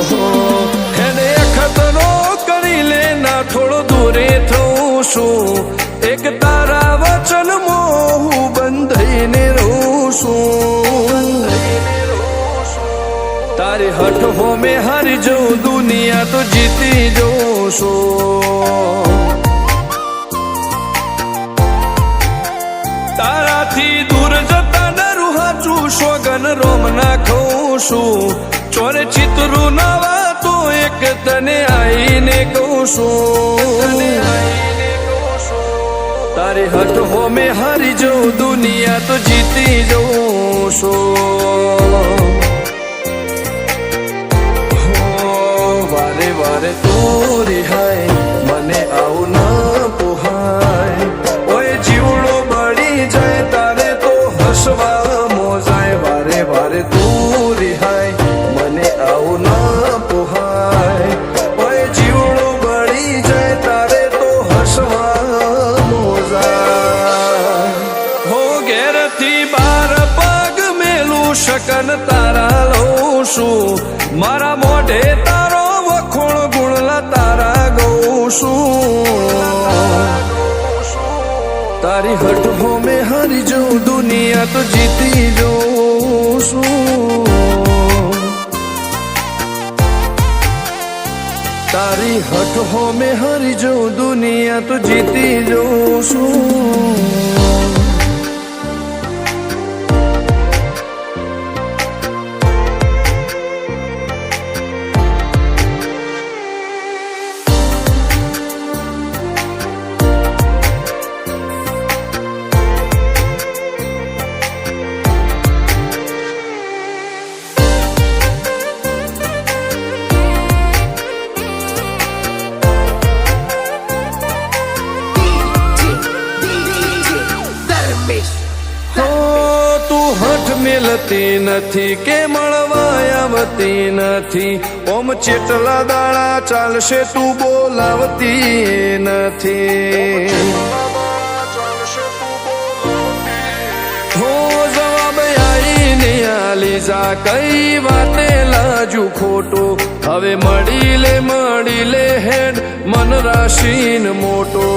છું એને ખતરો કરી લે ના થોડો દૂરે થઉં છું એક તારા વચનમાં હું બંધાઈને રહું છું તારી હઠ હો મેં હારી જઉં દુનિયા તો જીતી જઉં છું તારાથી દૂર જતા ડરું હાચું સોગન રોમ ના ખઉં છું ચોરે ચિતરું નવા તો એક તને આઈને કહું છું તારી હઠ હો મેં હારી જઉં દુનિયા તો જીતી જઉં છું વારે વારે તું રિહાય મને આવું ના પોહાય ઓય જીવડો બળી જાય તારે તો હસવા મોજાય વારે વારે તું રિહાય મને આવું ના પોહાય ઓય જીવડો બળી જાય તારે તો હસવા મોજાય હો ઘેરથી બાર પગ મેલું શકન તારા લઉં છું મારા મોઢે તારો વખોણ ગુણલા તારા ગઉં છું તારી હઠ હો મેં હારી જઉં દુનિયા તો જીતી જઉં છું તારી હઠ હો મેં હારી જઉં દુનિયા તો જીતી જઉં છું મિલતી નથી કે મળવા આવતી નથી ઓમ ચેટલા દાડા ચાલશે તું બોલાવતી નથી હો જવાબ આઈને આલી જા કઈ વાતે લાજુ ખોટો હવે મળી લે હેડ મન રાશીન મોટો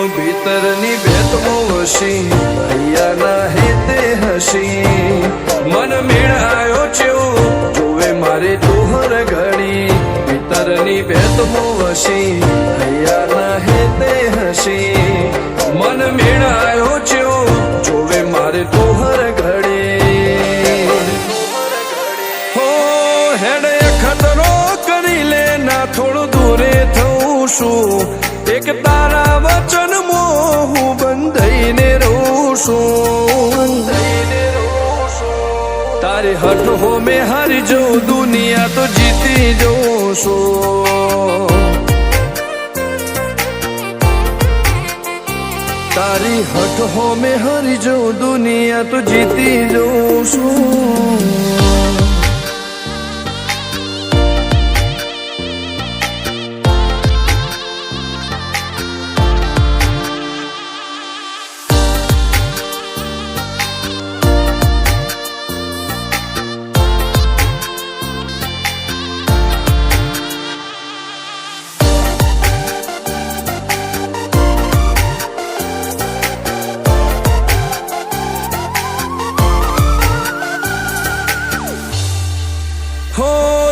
ભીતરની ભેટમાં વસી ભૈયા ના હેતે હસી મન મેળાયો ચેવો જોવે મારે તોહર ઘડી ભીતરની ભેટમાં વસી ભૈયા ના હેતે હસી મન મેળાયો ચેવો જોવે મારે તોહર ઘડી હો હેડ ખતરો કરી લે ના થોડું દૂરે થઉં છું એક તારા વચનમાં હું બંધાઈને રહું છું તારી હઠ હો મેં હારી જઉં દુનિયા તો જીતી જઉં છું તારી હઠ હો મેં હારી જઉં દુનિયા તો જીતી જઉં છું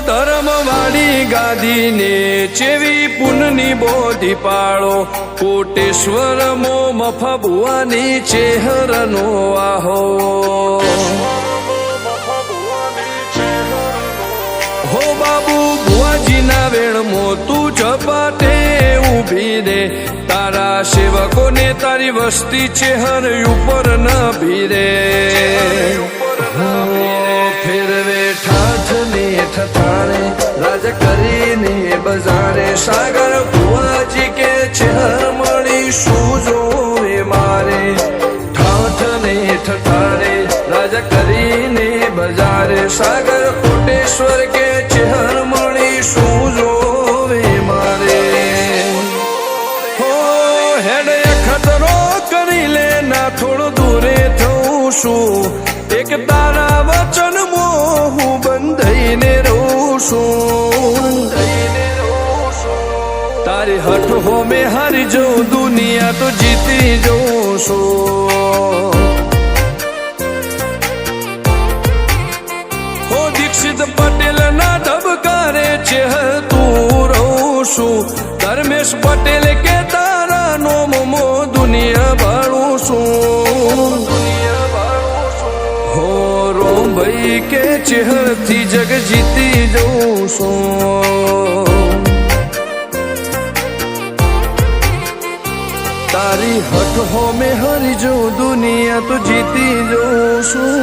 ધર્મવાળી ગાદીને ચેવી પુનની બોધી પાળો કોટેશ્વર મો મફા ભુવાની ચેહરનો આહો હો બાબુ ભુવાજીના વેણમો તું ઝપાટે ઊભી રે તારા સેવકોને તારી વસ્તી ચેહર ઉપર ન ભીરે ફેરવે ઠાઠને ઠઠાણે રાજ કરીને બજારે સાગર ભુવાજી કે છે મળી શું જોવે મારે ઠાઠને ઠઠાણે રાજ કરીને બજારે સાગર કોટેશ્વર કે છે મળી શું જોવે મારે હો હેડ ખતરો કરી લે ના થોડો દૂરે છું એક તારા વચન હું બંધાઈને રહું છું તારી હઠ હો મેં હારી જઉં દુનિયા તો જીતી જઉં છું હો દીક્ષિત પટેલ ના ધબકારે છે તું રહું છું ધર્મેશ પટેલ કે તારા નોમો દુનિયા ભાળું છું હો રોમ ભાઈ કે ચેહરથી જગ જીતી જઉં છું તારી હઠ હો મેં હરી જઉં દુનિયા તો જીતી જઉં છું